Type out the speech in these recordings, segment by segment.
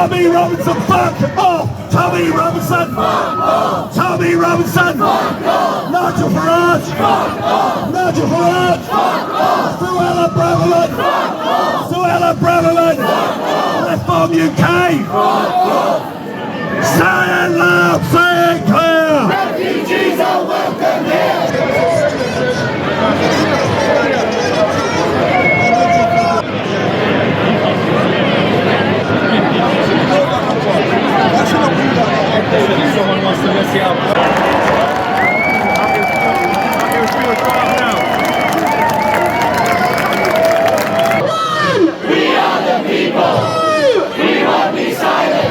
Tommy Robinson, fuck off! Tommy Robinson, fuck off! Tommy Robinson, fuck off! Nigel Farage, fuck off! Nigel Farage, fuck off! Suella Braverman, fuck off! Suella Braverman, fuck off! Reform UK, fuck off! Say it loud, say it clear! Refugees are welcome here! Someone wants to mess you up. We are the people. We won't be silent.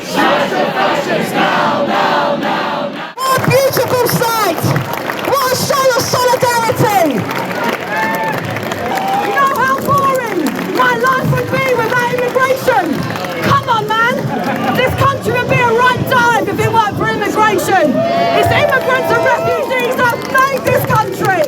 Smash the fascists now, now, now, now. What a beautiful sight! What a show of solidarity! You know how boring my life would be without immigration? Come on, man! This country would be a right dive if it weren't for immigration! It's immigrants and refugees that have made this country!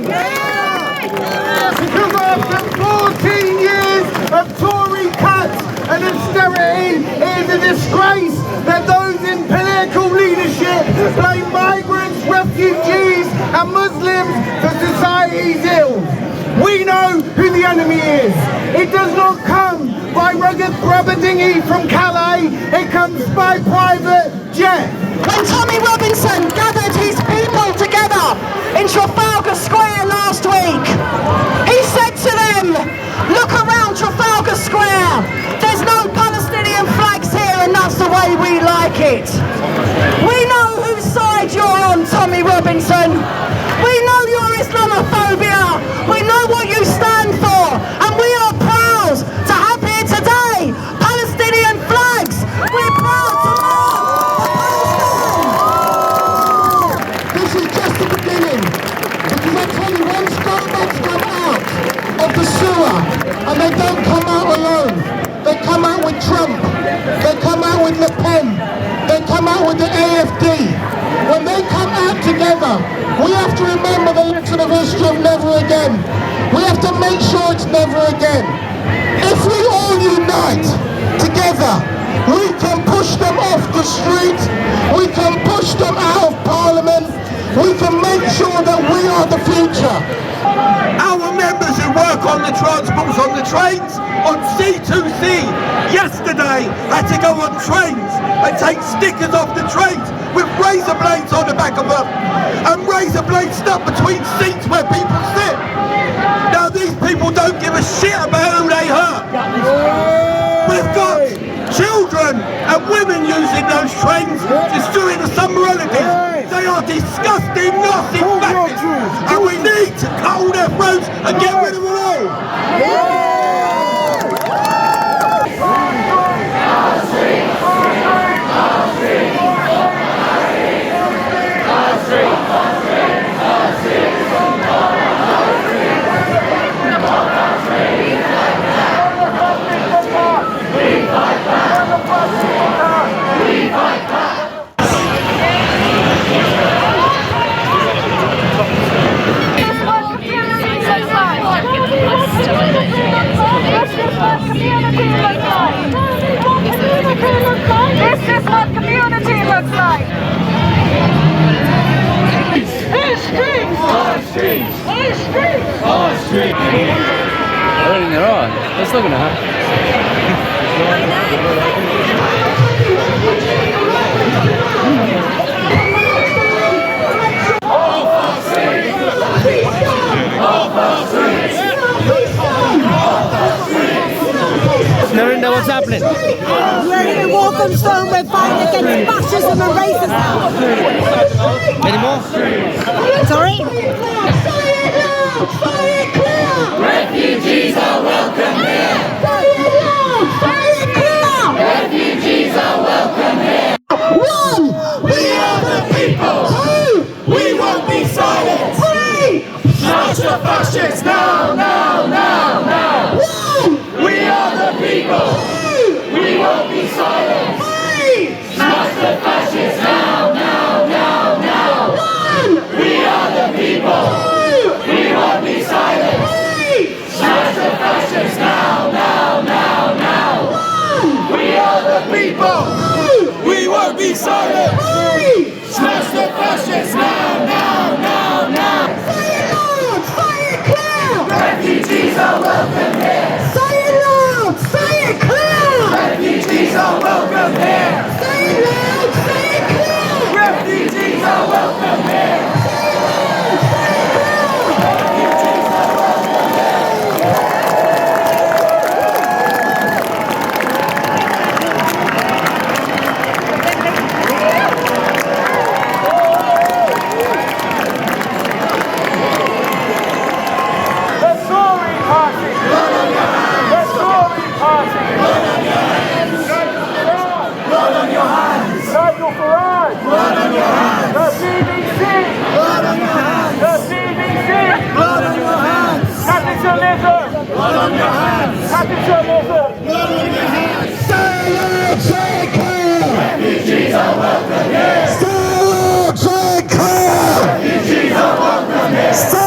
Because after 14 years of Tory cuts and austerity, it is a disgrace that those in political leadership blame migrants, refugees and Muslims for society's ills. We know who the enemy is. It does not come by rugged rubber dinghy from Calais, it comes by private jet. When Tommy Robinson gathered his people together in Trafalgar Square last week, he said to them, look around Trafalgar Square, there's no Palestinian flags here and that's the way we like it. We know whose side you're on, Tommy Robinson. We know your Islamophobia. We know what you stand for, and we are proud to have here today Palestinian flags. We're proud to march. This is just the beginning, because I tell you, once governments come out of the sewer, and they don't come out alone, they come out with Trump, they come out with Le Pen, they come out with the AFD. When they come out together, we have to remember the lesson of history of never again. We have to make sure it's never again. If we all unite together, we can push them off the street, we can push them out of Parliament, we can make sure that we are the future. Our members who work on the transports, on the trains, on C2C, yesterday had to go on trains and take stickers off the trains with razor blades on the back of them, and razor blades stuck between seats where people sit. Now these people don't give a shit about who they hurt. We've got children and women using those trains, destroying the summer relatives. They are disgusting, nasty fascists, and we need to cut all their throats and get rid of them all. This is what community looks like. Our streets! Our streets! Our streets! I don't think there are. That's not going to happen. Narinda, what's happening? We're here in Walthamstow, we're fighting against fascism and racism. Any more? Sorry? Refugees are welcome here! Refugees are welcome here! One! We are the people! Two! We won't be silent! Three! Smash the fascists now, now, now, now! One! We are the people! Two! We won't be silent! Three! Smash the fascists now, now, now, now! One! We are the people! Two! We won't be silent! Three! Smash the fascists! on your hands. Say loud, say clear. Refugees are welcome here. Say loud, say clear. Refugees are welcome here. Say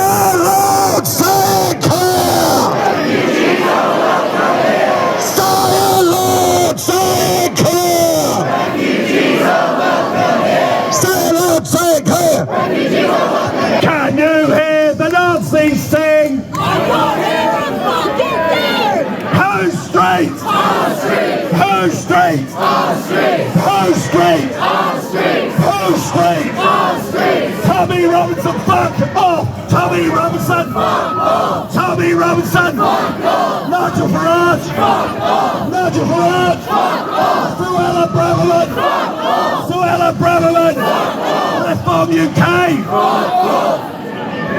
loud, say clear. Refugees are welcome here. Say loud, say clear. Refugees are welcome here. Say loud, say clear. Refugees are welcome here. Can you hear the Nazis sing? I can't hear a fucking thing! Who's street? Our street. Who's street? Our street. Who's street? Our street. Who's street? Our street. Tommy Robinson, fuck off! Tommy Robinson! Fuck off. Tommy Robinson! Fuck off. Nigel Farage! Fuck off. Nigel Farage! Fuck off. Suella Braverman! Fuck off. Suella Braverman! Reform UK! Fuck off.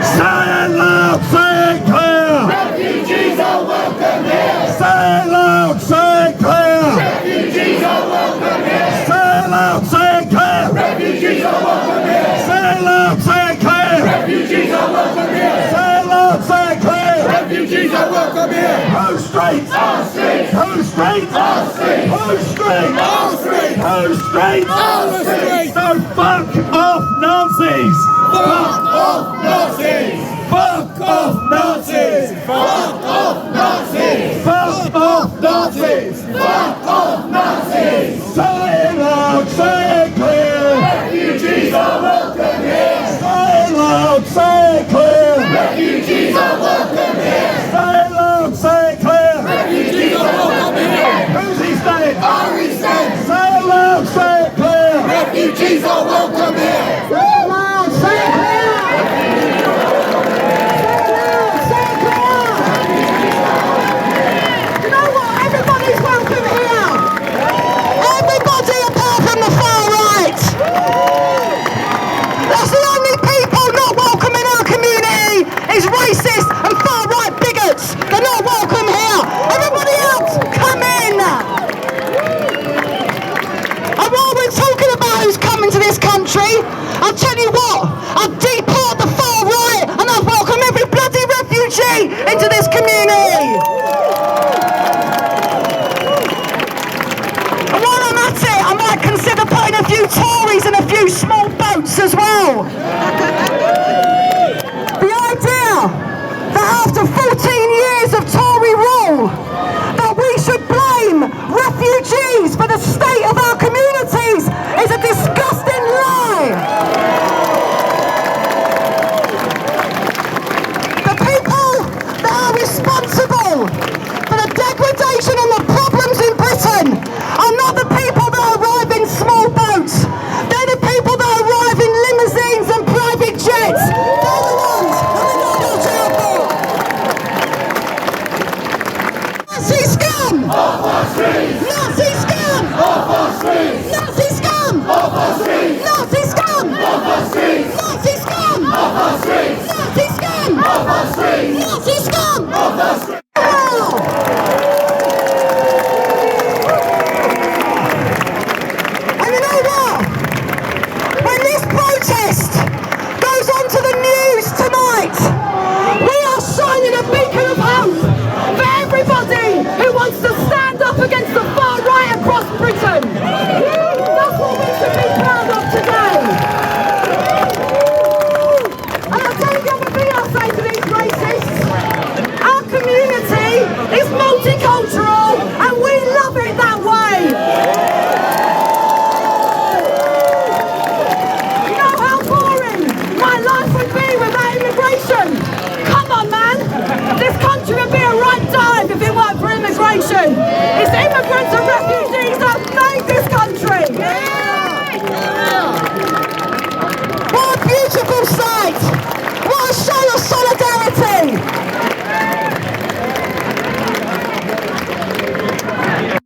Say it loud, say it clear! Refugees are welcome here. Say it loud, say it clear! Refugees are welcome here. Say it loud, say it clear! Refugees are welcome here. Say it loud, say it clear! Refugees are welcome here. Say it loud, say it clear! Refugees are welcome here. Who's street? Our street. Who's street? Our street. Who's street? Our street. Who's street? Our street. So fuck off Nazis! Fuck off Nazis. Fuck off Nazis! Fuck off Nazis. Fuck off Nazis! Fuck off Nazis. Say it loud, say it clear! Refugees are welcome here. Say it loud, say it clear! Refugees are welcome here. Say it loud, say it clear! Refugees are welcome here. Who's he saying? Ari said, Say it loud, say it clear! refugees are welcome here. Say it loud, say it clear! Say it loud, say it clear! You know what? Everybody's welcome here! Everybody apart from the far right! That's the only people not welcome in our community is racist and far right bigots! They're not welcome here! Everybody else, come in! And while we're talking about who's coming to this country, I'll tell you what, I'll deport the far right and I'll welcome every bloody refugee into this community. And while I'm at it, I might consider putting a few Tories in a few small boats as well. The idea that after 14 years of Tory rule, that we should blame refugees for the state of our communities is a disgusting lie. The people that are responsible for the degradation and the problems in Britain are not the people that arrive in small boats. They're the people that arrive in limousines and private jets. They're the ones that we're not watching out for. Nazi scum! Off our streets. Nazi scum! Off our streets. Nazi scum! Off our streets. Nazi scum! Off our streets. Nazi scum! Off our streets. Nazi scum! Off our streets. Nazi scum! Off our streets. And you know what? When this protest goes onto the news tonight, we are shining a beacon of hope for everybody who wants to stand up against the far right across Britain. That's what we should be proud of today. And I'll tell you the other thing I'll say to these racists. Our community is multicultural and we love it that way. You know how boring my life would be without immigration? Come on, man. This country would be a right dive if it weren't for immigration. It's immigrants and refugees that made this country. What a beautiful sight. What a show of solidarity.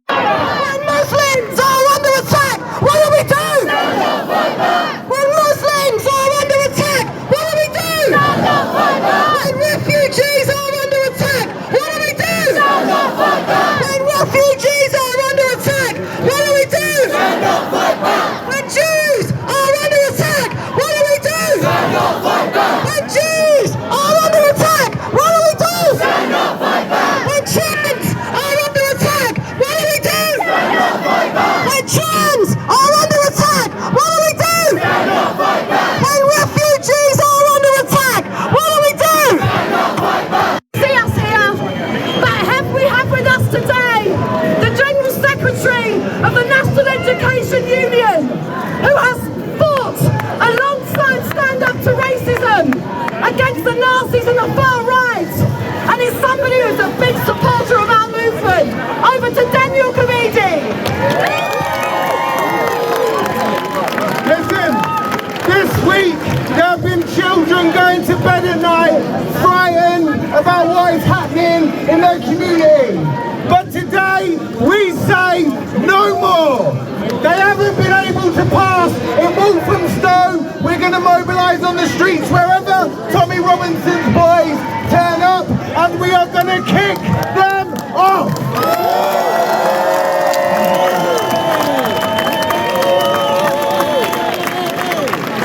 When Muslims are under attack, what do we do? When Muslims are under attack, what do we do? When refugees are under attack, what do we do? When refugees are under attack, what do we do? When Jews are under attack, what do we do? When Jews are under attack, what do we do? When going to kick them off.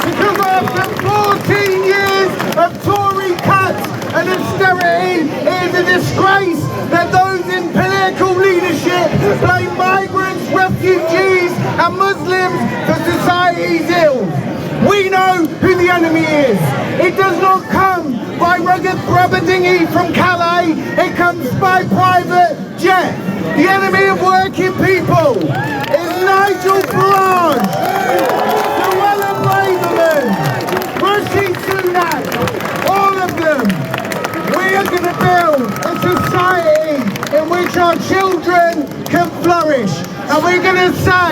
Because after 14 years of Tory cuts and austerity, it is a disgrace that those in political leadership blame migrants, refugees and Muslims for society's ills. We know who the enemy is. It does not come by rugged rubber dinghy from Calais, it comes by private jet. The enemy of working people is Nigel Farage, Llewellyn Braverman, Rishi Sunak, all of them. We are going to build a society in which our children can flourish. And we're going to say,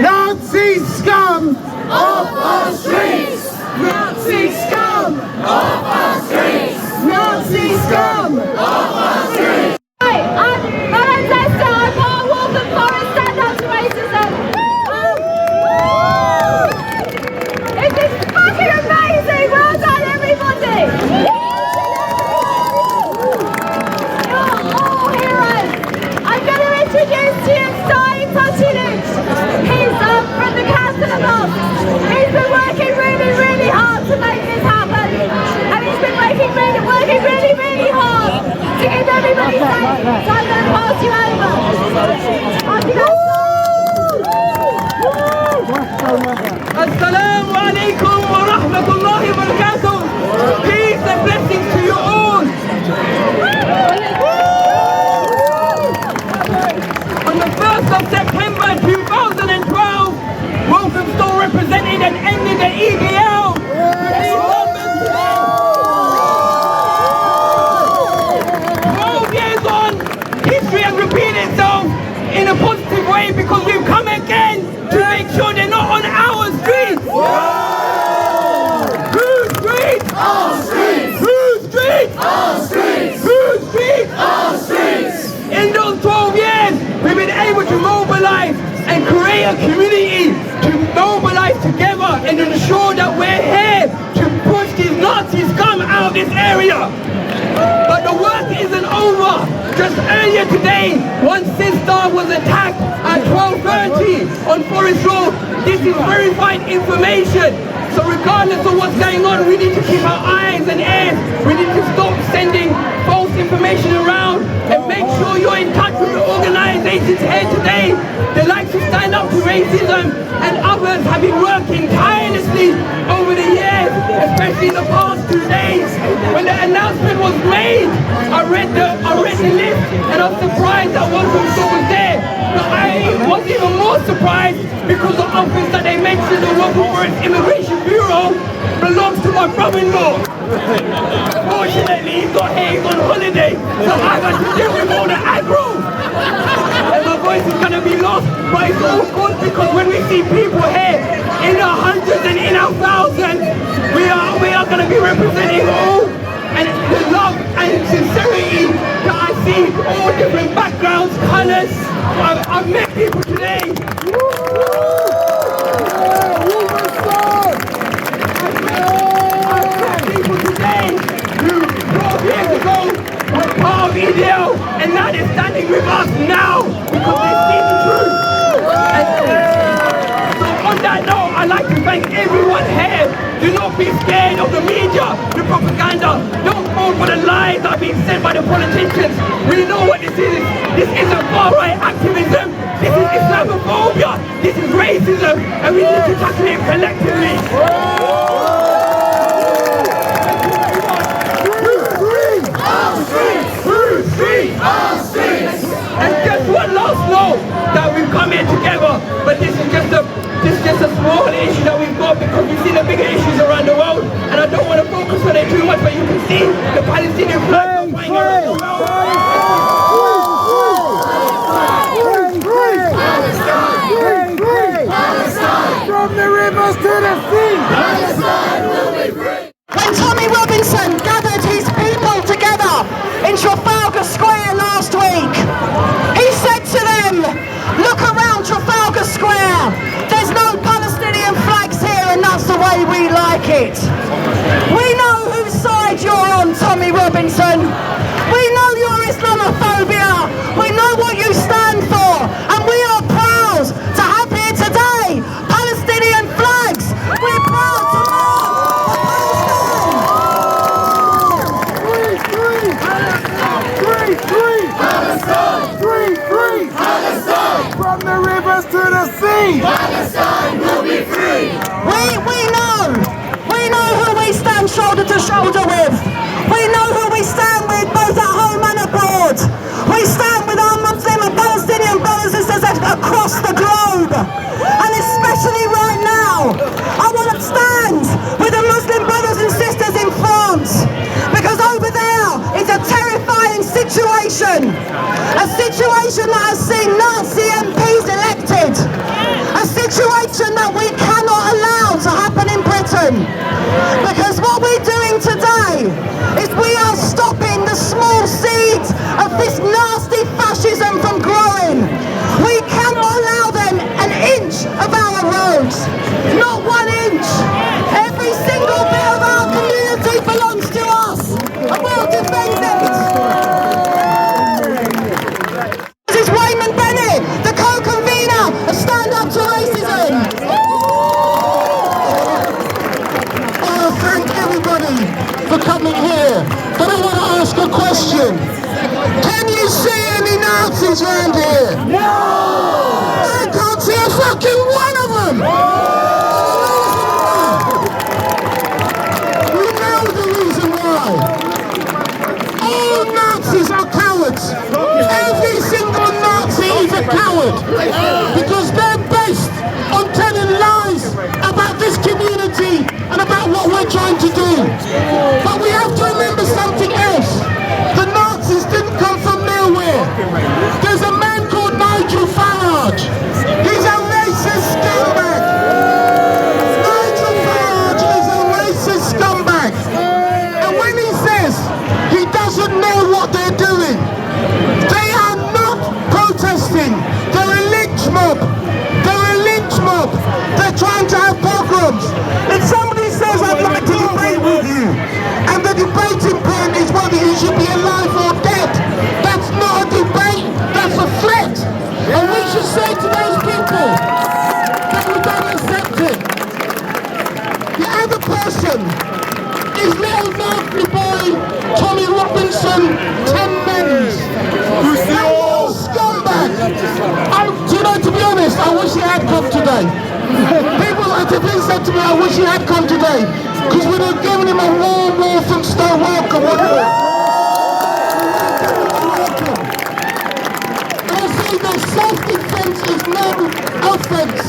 Nazi scum off our streets! Nazi scum off our streets! Nazi scum off our streets! Hi, I'm Walthamstow. I'm part of Walthamstow Anti-Racism. This is fucking amazing! Well done, everybody! You're all heroes. I'm going to introduce to you Stein Touchinich. He's from the Council of Arts. He's been working really, really hard to make this happen. And he's been working really, really hard to keep everybody safe. So I'm going to pass you over. Assalamu alaikum wa rahmatullahi wa barakatuh. Peace and blessings to you all. On the 1st of September 2012, Walthamstow represented and ended the EBL. 12 years on, history has repeated itself in a positive way because we've come again to make sure they're not on our streets. Whose streets? Our streets. Whose streets? Our streets. Whose streets? Our streets. In those 12 years, we've been able to mobilize and create a community to mobilize together and ensure that we're here to push these Nazi scum out of this area. But the work isn't over. Just earlier today, one sister was attacked at 12:30 on Forest Road. This is verified information. So regardless of what's going on, we need to keep our eyes and ears. We need to stop sending false information around and make sure you're in touch with the organizations here today. They like to stand up to racism, and others have been working tirelessly over the years, especially the past 2 days. When the announcement was made, I read the list and I was surprised that Walthamstow was there. But I was even more surprised because the office that they mentioned, the Local Forest Immigration Bureau, belongs to my brother-in-law. Fortunately, he's not here, he's on holiday, so I got to deal with all the aggro. And my voice is going to be lost, but it's all good because when we see people here in our hundreds and in our thousands, we are going to be representing all. And the love and sincerity that I see, all different backgrounds, colours. I've met people today. I've met people today who 12 years ago were part of EDL, and now they're standing with us now because they see the truth. So on that note, I'd like to thank everyone here. Do not be scared of the media, the propaganda. Don't fall for the lies that are being sent by the politicians. We know what this is. This isn't far-right activism. This is Islamophobia. This is racism, and we need to tackle it collectively. And just one last note that we've come here together, but this is just a small issue that we've got because we see the bigger issues around the world, and I don't want to focus on it too much, but you can see the Palestinian flag flying around the world. From the rivers to the sea, Palestine will be free. When Tommy Robinson gathered his people together in Trafalgar Square last week, he said to them, look around Trafalgar Square, there's no Palestinian flags here and that's the way we like it. We know whose side you're on, Tommy Robinson. We know you're situation that has seen Nazi MPs elected. A situation that we cannot allow to happen in Britain. Because what we're doing today is we are stopping the small seeds of this nasty fascism from growing. We cannot allow them an inch of our roads. Not 1 inch. Every single bit of our community belongs to us. And we'll defend it. This is Wayman Bennett, the co-convener of Stand Up to Racism. I thank everybody for coming here. But I want to ask a question. Can you see any Nazis around here? No! I can't see a fucking one of them! We know the reason why. All Nazis are cowards. Every single Nazi is a coward. Because they're based on telling lies about this community and about what we're trying to do. But we have to remember something else. The Nazis didn't come from nowhere. There's a man called Nigel Farage. He's a racist scumbag. Nigel Farage is a racist scumbag. And when he says he doesn't know what they're doing, they are not protesting. They're a lynch mob. They're a lynch mob. They're trying to have pogroms. If somebody says I'd like to debate with you, and the debating point is whether you should be alive or dead, that's not a debate, that's a threat. And we should say to those people that we don't accept it. The other person is little nasty boy Tommy Robinson, 10 men's. That little scumbag. Do you know, to be honest, I wish he had come today. People have said to me, I wish he had come today, because we'd have given him a warm Walthamstow welcome, wouldn't we? And I say that self-defense is no offense.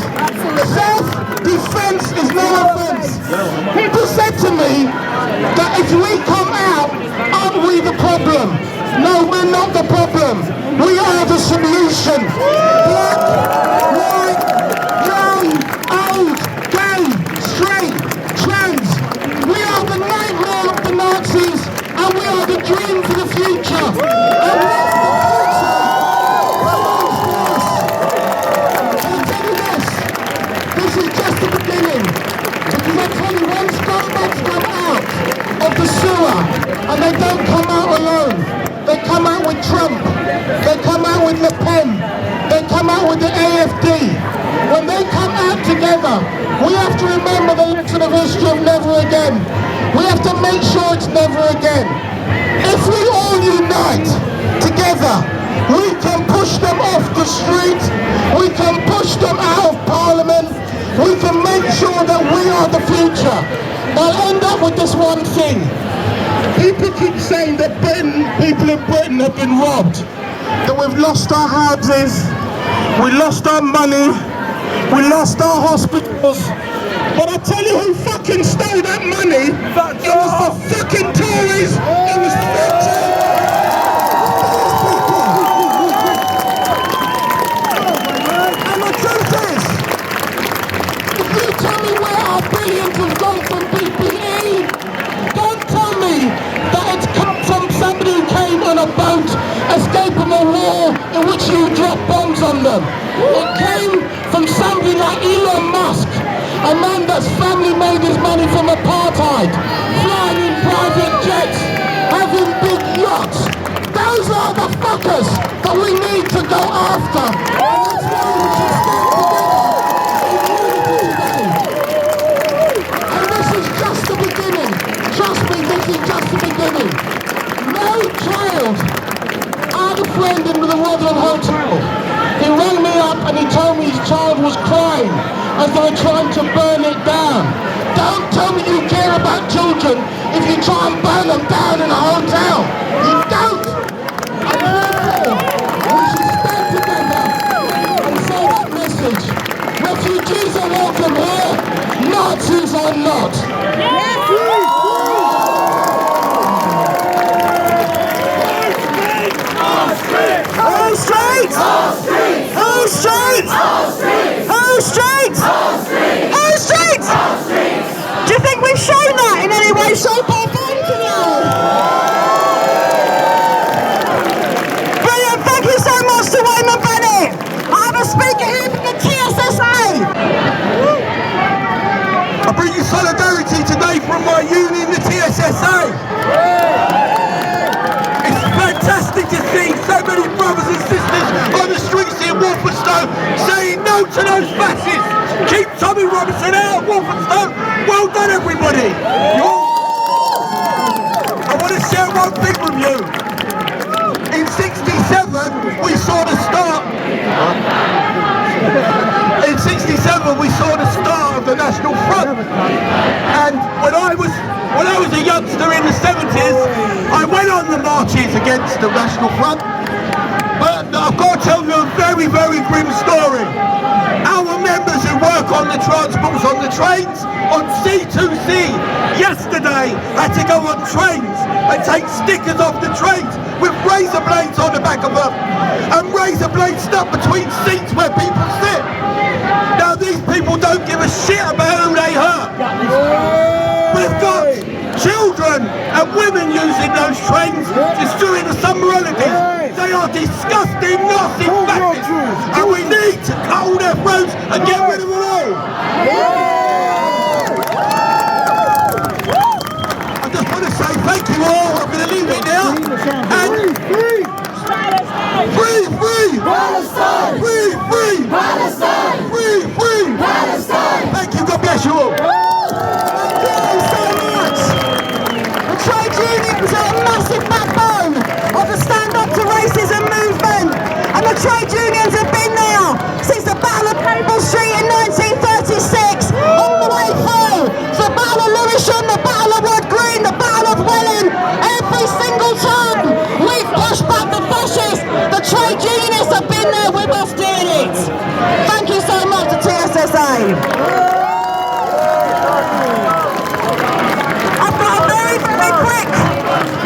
Self-defense is no offense. People said to me that if we come out, aren't we the problem? No, we're not the problem. We are the solution. Black, white, young, old, gay, straight, trans. We are the nightmare of the Nazis, and we are the dream for the future. And that's the future belongs to us. And I tell you this is just the beginning. Because I tell you, when scumbags come out of the sewer, and they don't come out alone, they come out with Trump, they come out with Le Pen, they come out with the AFD. When they come out together, we have to remember the lesson of history of never again. We have to make sure it's never again. If we all unite together, we can push them off the street, we can push them out of Parliament, we can make sure that we are the future. I'll end up with this one thing. People keep saying that people in Britain have been robbed, that we've lost our houses, we lost our money, we lost our hospitals. But I tell you who fucking stole that money. It was the fucking Tories. It was fucking and the truth is, if you tell me where our billions have gone from PPE, don't tell me that it's come from somebody who came on a boat escaping a war in which you dropped bombs on them. It came from somebody like Elon Musk, a man that's family made his money from apartheid, flying in private jets, having big yachts. Those are the fuckers that we need to go after. And that's why we should stand together in unity today. And this is just the beginning. Trust me, this is just the beginning. No child. I had a friend in the Rotherham Hotel. He rang me up and he told me his child was crying as they were trying to burn it down. Don't tell me you care about children if you try and burn them down in a hotel. You don't. And therefore, we should stand together and say that message. Refugees are welcome here, Nazis are not. Go straight! streets? Whose streets? Whose streets? Whose streets? Whose streets? Do you think we've shown that in any way, shape or form tonight? Brilliant, thank you so much to Wayman Bennett. I have a speaker here from the TSSA. I bring you solidarity today from my union, the TSSA. It's fantastic to see so many brothers and sisters on the streets in Walthamstow saying no to those fascists. Keep Tommy Robinson out of Walthamstow. Well done, everybody. I want to share one thing with you. In '67, we saw the start. In '67, we saw the start of the National Front. And when I was a youngster in the '70s, I went on the marches against the National Front. But I've got to tell you a very, very grim story. Our members who work on the transports on the trains, on C2C, yesterday had to go on trains and take stickers off the trains with razor blades on the back of them and razor blades stuck between seats where people sit. Now these people don't give a shit about who they hurt. We've got children and women using those trains, destroying the summer holidays. They are disgusting, nasty fascists, and we need to cut all their throats and get rid of them all. I just want to say thank you all. I'm going to leave it there. And free Palestine! Free Palestine! Free Palestine! Thank you. God bless you all. Thank you so much. The trade unions are a massive backbone of the Stand Up to Racism movement, and the trade unions have been there since the Battle of Cable Street in 1936, all the way through the Battle of Lewisham, the Battle of Wood Green, the Battle of Welling. Every single time we've pushed back the fascists, the trade unionists have been there with us doing it. Thank you so much to TSSA.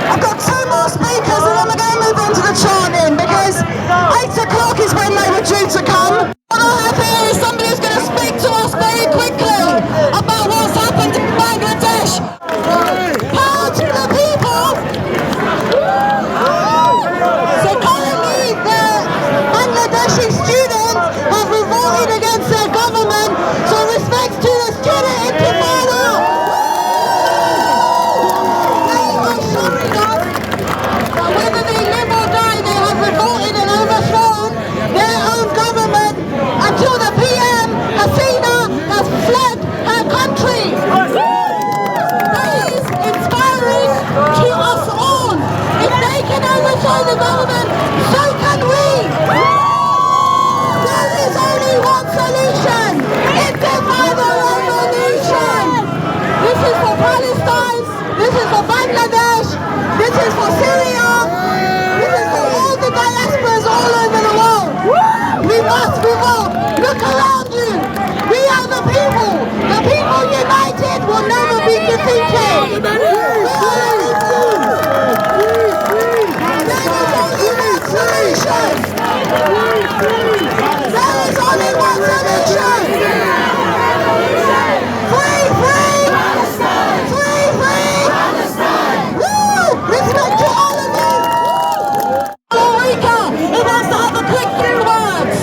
I've got two more speakers and then we're going to move on to the chanting because 8 o'clock is when they were due to come. What I have here is somebody who's going to speak to us very quickly about what's happened in Bangladesh. Power to the people! So currently the Bangladeshi students have revolted against their government, so respect to the student intifada! Whether they live or die, they have revolted and overthrown their own government until the PM, Hasina, has fled her country. That is inspiring to us all. If they can overthrow the government, so can we. There is only one solution. Intifada revolution. This is for Palestine. This is for Bangladesh. This is for Syria. This is for all the diasporas all over the world. We must revolt. Look around you. We are the people. The people united will never be defeated. There is only one solution. There is only one solution. Free Palestine. Free Palestine. Woo! Respect to all of you. Ulrika, it has to have a quick few words.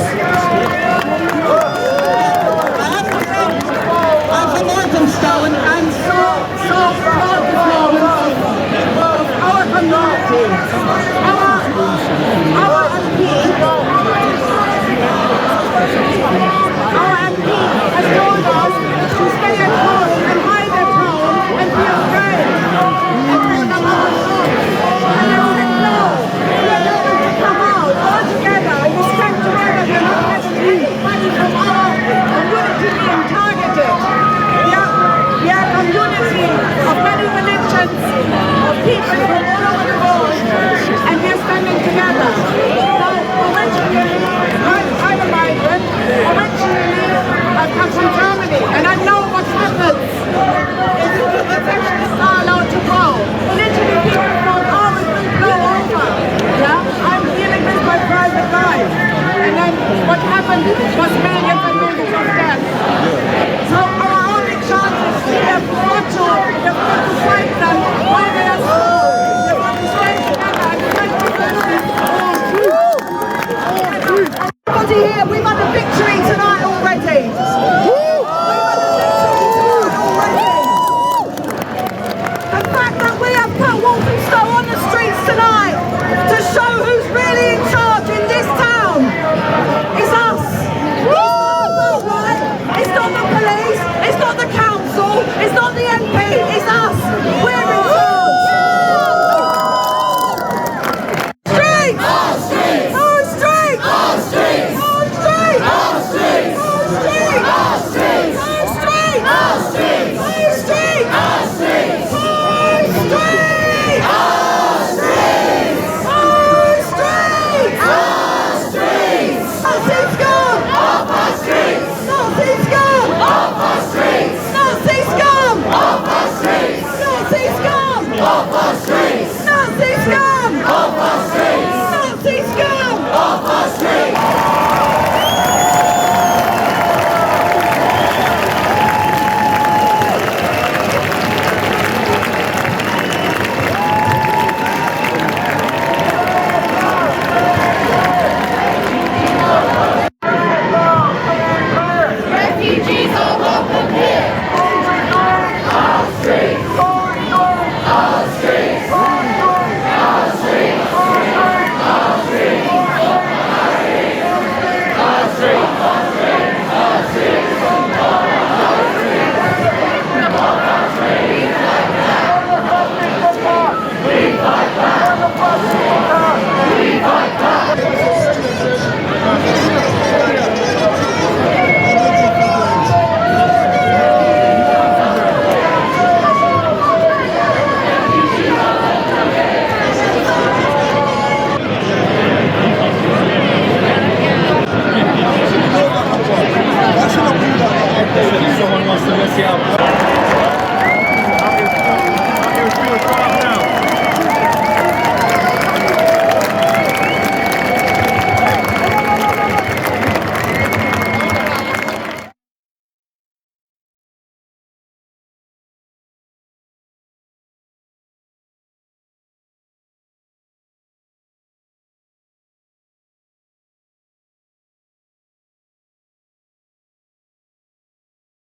even possibility